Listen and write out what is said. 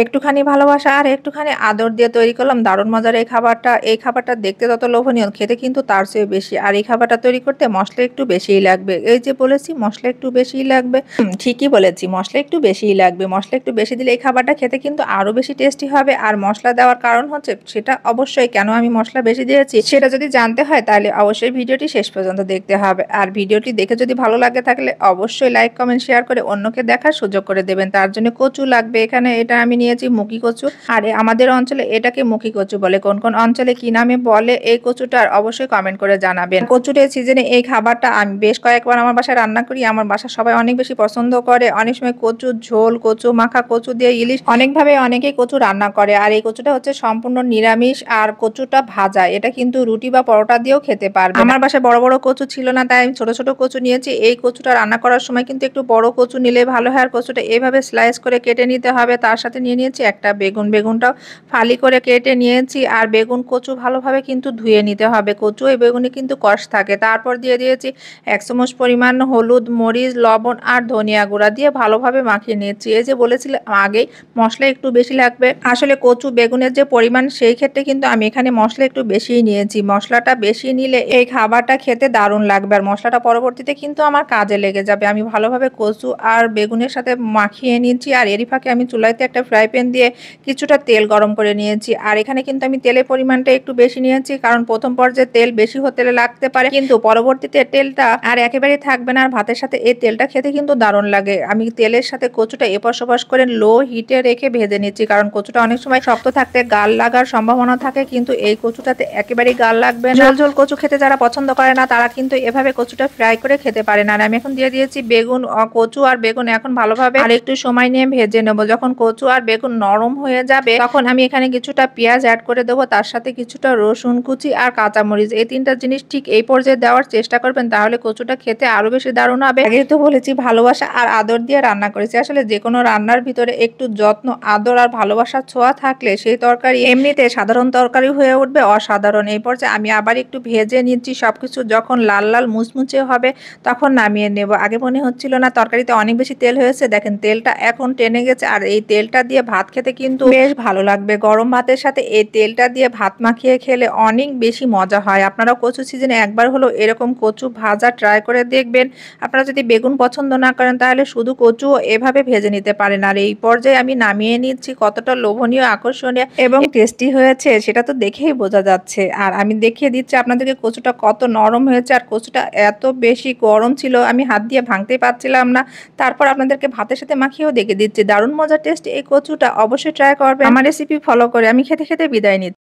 একটুখানি ভালোবাসা আর একটুখানি আদর দিয়ে তৈরি করলাম দারুণ মজার এই খাবারটা। এই খাবারটা দেখতে তত লোভনীয়, খেতে কিন্তু তার চেয়েও বেশি। আর এই খাবারটা তৈরি করতে মসলা একটু বেশিই লাগবে। এই যে বলেছি মসলা একটু বেশিই লাগবে। ঠিকই বলেছি, মসলা একটু বেশিই লাগবে। মসলা একটু বেশি দিলে এই খাবারটা খেতে কিন্তু আরো বেশি টেস্টি হবে। আর মসলা দেওয়ার কারণ হচ্ছে সেটা অবশ্যই কেন আমি মসলা বেশি দিয়েছি সেটা যদি জানতে হয় তাহলে অবশ্যই ভিডিওটি শেষ পর্যন্ত দেখতে হবে। আর ভিডিওটি দেখে যদি ভালো লাগে থাকলে অবশ্যই লাইক, কমেন্ট, শেয়ার করে অন্যকে দেখার সুযোগ করে দেবেন। তার জন্য কচু লাগবে এখানে, এটা আমি নিয়েছি মুখী কচু। আর আমাদের অঞ্চলে এটাকে মুখী কচু বলে। কোন কোন অঞ্চলে কি নামে বলে এই কচুটার অবশ্যই কমেন্ট করে জানাবেন। কচুটের সিজনে এই খাবারটা আমি বেশ কয়েকবার আমার বাসায় রান্না করি। আমার বাসার সবাই অনেক বেশি পছন্দ করে। অনেক সময় কচুর ঝোল, কচু মাখা, কচু দিয়ে ইলিশ, অনেকভাবে অনেকেই কচু রান্না করে। আর এই কচুটা হচ্ছে সম্পূর্ণ নিরামিষ। আর কচুটা ভাজা, এটা কিন্তু রুটি বা পরোটা দিয়েও খেতে পারবে। আমার বাসায় বড় বড় কচু ছিল না, তাই আমি ছোট ছোট কচু নিয়েছি। এই কচুটা রান্না করার সময় কিন্তু একটু বড় কচু নিলে ভালো হয়। আর কচুটা এভাবে স্লাইস করে কেটে নিতে হবে। তার সাথে নিয়ে নিয়েছি একটা বেগুন। বেগুনটাও ফালি করে কেটে নিয়েছি। আর বেগুন কচু ভালোভাবে কিন্তু ধুয়ে নিতে হবে। কচু এই বেগুনে কিন্তু কষ থাকে। তারপর দিয়ে দিয়েছি 1 চামচ পরিমাণ হলুদ, মরিচ, লবণ আর ধনিয়া গুঁড়া দিয়ে ভালোভাবে মাখিয়ে নিয়েছি। এই যে বলেছিলাম আগেই মশলা একটু বেশি লাগবে। আসলে কচু বেগুনের যে পরিমাণ সেই ক্ষেত্রে কিন্তু আমি এখানে মশলা একটু বেশিই নিয়েছি। মশলাটা বেশি নিলে এই খাবারটা খেতে দারুণ লাগবে। আর মশলাটা পরবর্তীতে কিন্তু আমার কাজে লেগে যাবে। আমি ভালোভাবে কচু আর বেগুনের সাথে মাখিয়ে নিয়েছি। আর এরই ফাঁকে আমি চুলাইতে একটা ফ্রাই প্যান দিয়ে কিছুটা তেল গরম করে নিয়েছি। আর এখানে কিন্তু আমি তেলের পরিমাণটা একটু বেশি নিয়েছি, কারণ প্রথম পর্যায়ে তেল বেশি হতে লাগতে পারে, কিন্তু পরবর্তীতে তেলটা আর একেবারেই থাকবে না। আর ভাতের সাথে এই তেলটা খেতে কিন্তু দারুণ লাগে। আমি তেলের সাথে কচুটা এপাশ ওপাশ করে লো হিটে রেখে ভেজে নিচ্ছি, কারণ কচুটা অনেক সময় শক্ত থাকতে গাল লাগার সম্ভাবনা থাকে, কিন্তু এই কচুটাতে একেবারেই গাল লাগবে না। ঝোল ঝোল কচু খেতে যারা পছন্দ করে না তারা কিন্তু এভাবে কচুটা ফ্রাই করে খেতে পারে না। আর আমি এখন দিয়ে দিয়েছি বেগুন। কচু আর বেগুন এখন ভালোভাবে আর একটু সময় নিয়ে ভেজে নেব। যখন কচু আর বেগুন নরম হয়ে যাবে তখন আমি এখানে কিছুটা পেঁয়াজ অ্যাড করে দেবো, তার সাথে কিছুটা রসুন কুচি আর কাঁচামরিচ। এই তিনটা জিনিস ঠিক এই পর্যায়ে দেওয়ার চেষ্টা করবেন, তাহলে কচুটা খেতে আরো বেশি দারুণ হবে। আগেই তো বলেছি ভালোবাসা আর আদর দিয়ে রান্না করেছি। আসলে যে কোনো রান্নার ভিতরে একটু যত্ন, আদর আর ভালোবাসার ছোঁয়া থাকলে সেই তরকারি এমনিতে সাধারণ তরকারি হয়ে উঠবে অসাধারণ। এই পর্যায়ে আমি আবার একটু ভেজে নিচ্ছি সবকিছু। যখন লাল লাল মুচমুচে হবে তখন নামিয়ে নেব। আগে মনে হচ্ছিল না তরকারিতে অনেক বেশি তেল হয়েছে, দেখেন তেলটা এখন টেনে গেছে। আর এই তেলটা দিয়ে ভাত খেতে কিন্তু বেশ ভালো লাগবে। গরম ভাতের সাথে এই তেলটা দিয়ে ভাত মাখিয়ে খেলে অনেক বেশি মজা হয়। আপনারাও কচু সিজনে একবার হলো এরকম কচু ভাজা ট্রাই করে দেখবেন। আপনারা যদি বেগুন পছন্দ না করেন তাহলে শুধু কচু এভাবে ভেজে নিতে পারেন। আর এই পর্যায়ে আমি নামিয়ে নিচ্ছি। কতটা লোভনীয়, আকর্ষণীয় এবং টেস্টি হয়েছে সেটা তো দেখেই বোঝা যাচ্ছে। আর আমি দেখিয়ে দিচ্ছি আপনাদেরকে কচুটা কত নরম হয়েছে। আর কচুটা এত বেশি গরম ছিল আমি হাত দিয়ে ভাঙতেই পারছিলাম না। তারপর আপনাদেরকে ভাতের সাথে মাখিয়েও দেখে দিচ্ছি। দারুণ মজার টেস্ট এই কচুটা, অবশ্যই ট্রাই করবেন। আমার রেসিপি ফলো করে আমি খেতে খেতে বিদায় নিচ্ছি।